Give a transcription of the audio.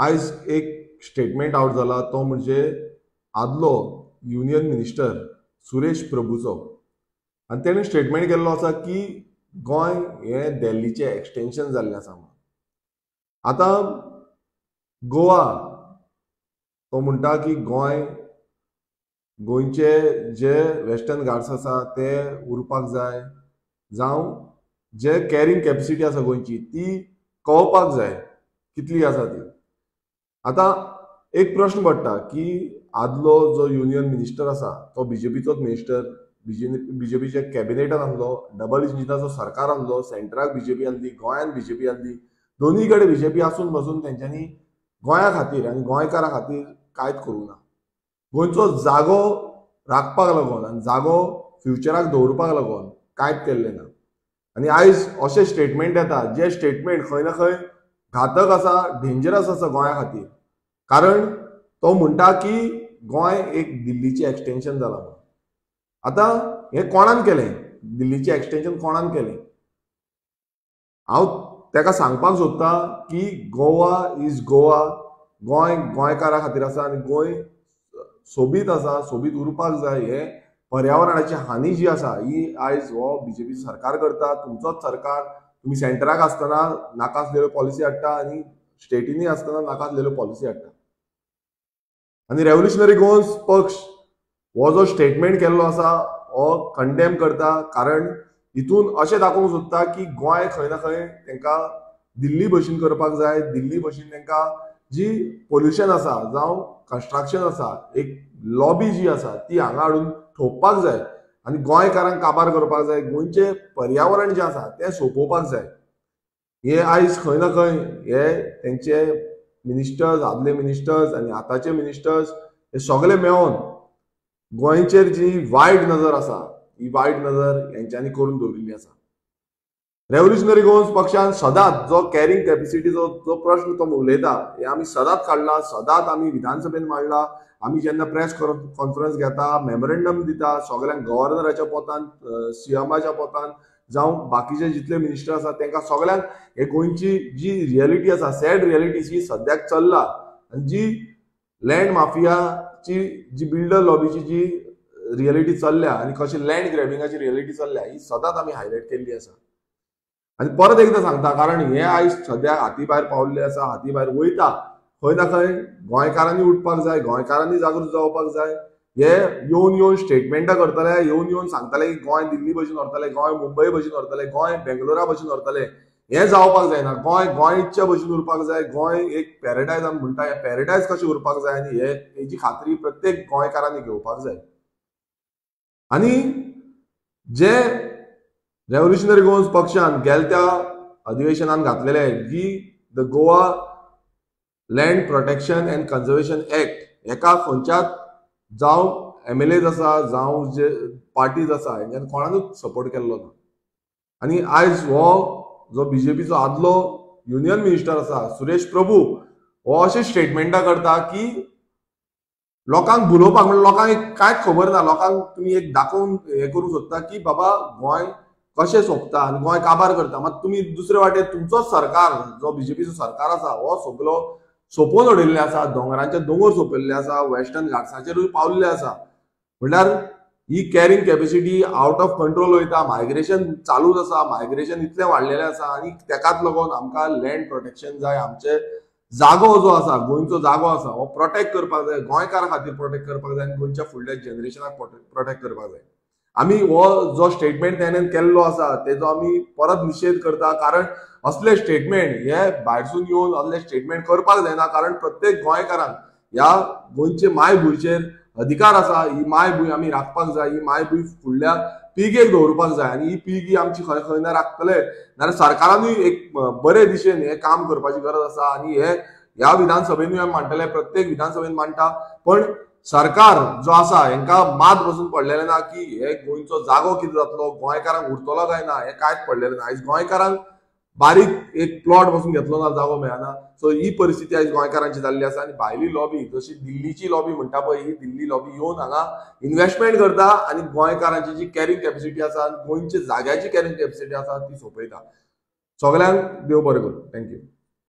आज एक statement out जाला तो म्हणजे आदलो युनियन मिनिस्टर सुरेश प्रभूचो आणि तेणें स्टेटमेंट केल्लो आसा की गोंय हे दिल्लीचें एक्सटेन्शन जाल्लें आसा म्हणून. आतां गोवा तो म्हणटा की गोंयचे जे वेस्टर्न घाट्स आसा ते उरपाक जाय, जावं जे कॅरींग कॅपेसिटी आसा गोंयची ती कळपाक जाय कितली आसा ती. आता एक प्रश्न पडटा की आदलो जो युनियन मिनिस्टर आसा तो बीजेपीचोच मिनिस्टर, बीजेपीच्या कॅबिनेटान आसलो, डबल इंजिनाचो सरकार आसलो, सेंटराक बीजेपी आसली, गोंयान बीजेपी आसली, दोनूय कडेन बीजेपी आसून बसून तेंच्यांनी गोंया खातीर आनी गोंयकारां खातीर कांयच करूं ना. गोंयचो जागो राखपाक लागून आनी जागो फ्युचराक दवरपाक लागून कांयच केल्लें ना. आनी आयज अशें स्टेटमेंट येता जे स्टेटमेंट खंय ना खंय घातक आसा, डेंजरस आसा गोंया खातीर. कारण तो म्हणटा की गोंय एक दिल्लीचें एक्सटेन्शन जाला म्हणून. आतां हें कोणान केलें? दिल्लीचें एक्सटेन्शन कोणान केलें? हांव ताका सांगपाक सोदता की गोवा इज गोवा. गोंय गोंयकारां खातीर आसा आनी गोंय सोबीत आसा, सोबीत उरपाक जाय. हे पर्यावरणाची हानी जी आसा ही आयज हो बीजेपी सरकार करता. तुमचोच सरकार, तुम्ही सेंटराक आसतना नाका आसलेल्यो पॉलिसी हाडटा आनी स्टेटींनी आसतना नाका आसलेल्यो पॉलिसी हाडटा. आनी रेव्होल्युशनरी गोवन्स पक्ष हो जो स्टेटमेंट केल्लो आसा हो कंडेम करता. कारण हितून अशें दाखोवंक सोदता की गोंय खंय ना खंय तांकां दिल्ली भशेन करपाक जाय. दिल्ली भशेन तांकां जी पोल्युशन आसा जावं कन्स्ट्रक्शन आसा, एक लॉबी जी आसा ती हांगा हाडून ठोपपाक जाय आनी गोंयकारांक काबार करपाक जाय. गोंयचें पर्यावरण जें आसा तें सोंपोवपाक जाय. हे आयज खंय ना खंय हे तेंचे मिनिस्टर्स, आदले मिनिस्टर्स आनी आतांचे मिनिस्टर्स हे सगळे मेळोन गोंयचेर जी वायट नजर आसा ही वायट नजर हेंच्यांनी करून दवरिल्ली आसा. रेव्होल्युशनरी गोवन्स पक्षान सदांच जो कॅरींग कॅपेसिटीचो जो प्रश्न तो उलयता हे आमी सदांच काडला, सदांच आमी विधानसभेन मांडला. आमी जेन्ना प्रेस कॉन्फरन्स घेता, मेमोरेंडम दिता, सगळ्यांक गव्हर्नराच्या पोतान, सीएमाच्या पोतान जावं बाकीचे जितले मिनिस्टर आसा तांकां सगळ्यांक हे गोंयची जी रियलिटी आसा, सॅड रियलिटी जी सद्याक चल्ला आनी जी लँड माफियाची जी बिल्डर लॉबीची जी रियलिटी चल्ल्या आनी कशी लँड ग्रॅबिंगाची रियलिटी चल्ल्या ही सदांच आमी हायलायट केल्ली आसा. आनी परत एकदां सांगता कारण हे आयज सद्याक हाती भायर पावल्ले आसा, हाती भायर वयता. खंय ना खंय गोंयकारांनी उठपाक जाय, गोंयकारांनी जागृत जावपाक जाय. हे येवन स्टेटमेंटां करतले, येवन सांगतले की गोंय दिल्ली भशेन व्हरतले, गोंय मुंबय भशेन व्हरतले, गोंय बेंगलोरा भशेन व्हरतले. हें जावपाक जायना. गोंयच्या भशेन उरपाक जाय. गोंय एक पॅराडायज आमी म्हणटा, हे पॅराडायज कशें उरपाक जाय आनी हेजी खात्री प्रत्येक गोंयकारांनी घेवपाक जाय. आनी जे रेव्होल्युशनरी गोवन्स पक्षान गेल्या त्या अधिवेशनान घातलेले की the Goa land protection and conservation act हेका खंयच्याच जावं MLAs आसा जावं जे पार्टीज आसा हेंच्यानी कोणानूच सपोर्ट केल्लो ना. आनी आयज हो जो बीजेपीचो आदलो युनियन मिनिस्टर आसा सुरेश प्रभू हो अशें स्टेटमेंटां करता की लोकांक भुलोवपाक, म्हणजे लोकांक कांयच खबर ना. लोकांक तुमी एक दाखोवन हे करूंक सोदता की बाबा गोंय कशें सोंपता आनी गोंय काबार करता. मात तुमी दुसरे वाटेन तुमचोच सरकार जो बीजेपीचो सरकार आसा हो सगळो सोंपोवन उडयल्ले आसा. दोंगरांचे दोंगर सोंपयल्ले आसा, वेस्टर्न घाट्साचेरूय पावल्ले आसा. म्हणल्यार ही carrying capacity out of control वयता. मायग्रेशन चालूच आसा, मायग्रेशन इतलें वाडलेलें आसा आनी ताकाच लागून आमकां लँड प्रोटेक्शन जाय. आमचे जागो जो आसा, गोंयचो जागो आसा हो प्रोटेक्ट करपाक जाय, गोंयकारां खातीर प्रोटेक्ट करपाक जाय आनी गोंयच्या फुडल्या जनरेशनाक प्रोटेक्ट करपाक जाय. आमी हो जो स्टेटमेंट तेणेन केल्लो आसा तेजो आमी परत निशेध करता. कारण असले स्टेटमेंट हे भायरसून येवन असले स्टेटमेंट करपाक जायना. कारण प्रत्येक गोंयकारांक ह्या गोंयचे मायभूंयचेर अधिकार आसा. ही मायभूंय आमी राखपाक जाय, ही मायभूंय फुडल्या पिळगेक दवरपाक जाय आनी ही पिळगी आमची खंय खंय ना राखतले नाल्यार सरकारानूय एक बरे दिशेन हे काम करपाची गरज आसा. आनी हे ह्या विधानसभेनूय आमी मांडटले, प्रत्येक विधानसभेन मांडटा. पण सरकार जो आसा हांकां मात बसून पडलेलें ना की हे गोंयचो जागो कितें जातलो, गोंयकारांक उरतलो काय ना हें कांयच पडलेलें ना. आयज गोंयकारांक बारीक एक प्लॉट बसून घेतलो ना जागो मेळना. सो ही परिस्थिती आयज गोंयकारांची जाल्ली आसा. आनी भायली लॉबी जशी दिल्लीची लॉबी म्हणटा पळय ही दिल्ली लॉबी येवन हांगा इन्व्हेस्टमेंट करता आनी गोंयकारांची जी कॅरींग कॅपेसिटी आसा, गोंयच्या जाग्याची कॅरींग कॅपेसिटी आसा ती सोंपयता. सगळ्यांक देव बरें करूं. थँक्यू.